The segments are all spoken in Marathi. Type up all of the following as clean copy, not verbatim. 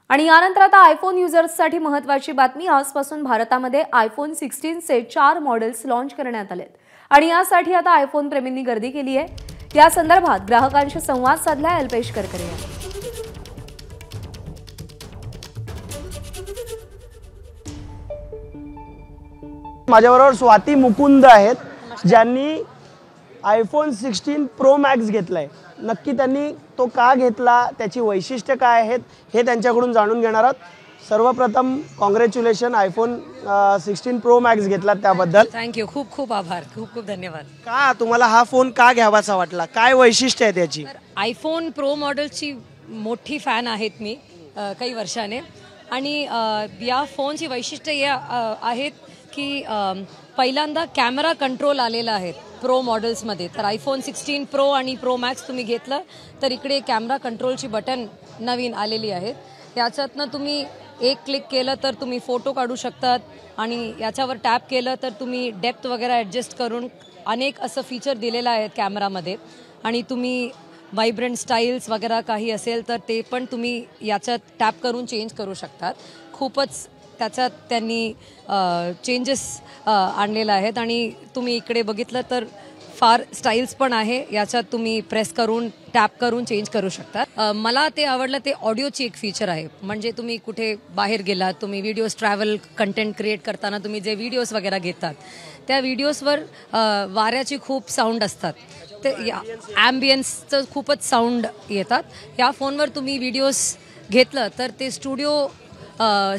आणि यानंतर आता आयफोन युजर्ससाठी महत्त्वाची बातमी। आजपासून भारतामध्ये आयफोन 16 चे 4 मॉडेल्स लॉन्च करण्यात आलेत आणि यासाठी आता आयफोन प्रेमींनी गर्दी केली आहे। या संदर्भात ग्राहकांशी संवाद साधला अल्पेश करकरे यांनी। माझ्याबरोबर स्वाती मुकुंद आहेत ज्यांनी आयफोन 16 प्रो मॅक्स घेतलाय। नक्की त्यांनी तो का घेतला, त्याची वैशिष्ट्ये काय आहेत हे त्यांच्याकडून जाणून घेणार आहोत। सर्वप्रथम कॉंग्रॅच्युलेशन, आयफोन 16 प्रो मॅक्स घेतला त्याबद्दल। थँक्यू, खूप खूप आभार, खूप खूप धन्यवाद। का तुम्हाला हा फोन का घ्यावासा वाटला, काय वैशिष्ट्य आहे त्याची? आयफोन प्रो मॉडेलची मोठी फॅन आहेत मी काही वर्षाने आणि या फोनची वैशिष्ट्ये आहेत की पहिल्यांदा कॅमेरा कंट्रोल आलेला आहे प्रो मॉडेल्समध्ये। तर आयफोन 16 प्रो आणि प्रो मॅक्स तुम्ही घेतलं तर इकडे कॅमेरा कंट्रोलची बटन नवीन आलेली आहेत। याच्यातनं तुम्ही एक क्लिक केलं तर तुम्ही फोटो काढू शकतात आणि याच्यावर टॅप केलं तर तुम्ही डेप्थ वगैरे ॲडजस्ट करून अनेक असं फीचर दिलेलं आहे कॅमेरामध्ये। आणि तुम्ही व्हायब्रंट स्टाईल्स वगैरे काही असेल तर ते पण तुम्ही याच्यात टॅप करून चेंज करू शकतात। खूपच त्याच्यात त्यांनी चेंजेस आणलेले आहेत आणि तुम्ही इकडे बघितलं तर फार स्टाईल्स पण आहे। याच्यात तुम्ही प्रेस करून टॅप करून चेंज करू शकतात। मला ते आवडलं ते ऑडिओची एक फीचर आहे। म्हणजे तुम्ही कुठे बाहेर गेलात, तुम्ही व्हिडिओज ट्रॅव्हल कंटेंट क्रिएट करताना तुम्ही जे व्हिडिओज वगैरे घेतात त्या व्हिडिओजवर वाऱ्याची खूप साऊंड असतात, ते ॲम्बियन्सचं खूपच साऊंड येतात। या फोनवर तुम्ही व्हिडिओज घेतलं तर ते स्टुडिओ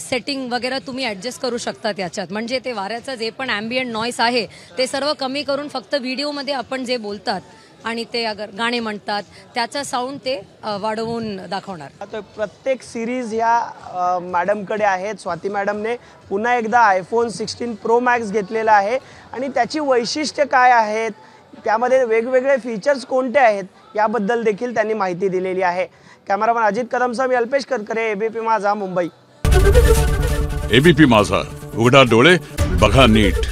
सेटिंग वगैरे तुम्ही ॲडजस्ट करू शकतात याच्यात। म्हणजे ते वाऱ्याचं जे पण ॲम्बियंट नॉईस आहे ते सर्व कमी करून फक्त व्हिडिओमध्ये आपण जे बोलतात आणि ते अगर गाणे म्हणतात त्याचा साऊंड ते वाढवून दाखवणार। आता प्रत्येक सिरीज ह्या मॅडमकडे आहेत। स्वाती मॅडमने पुन्हा एकदा आयफोन 16 प्रो मॅक्स घेतलेला आहे आणि त्याची वैशिष्ट्य काय आहेत, त्यामध्ये वेगवेगळे फीचर्स कोणते आहेत याबद्दल देखील त्यांनी माहिती दिलेली आहे। कॅमेरामन अजित कदमसह मी अल्पेश करकरे, एबीपी माझा, मुंबई। एबीपी माझा, उघडा डोळे बघा नीट।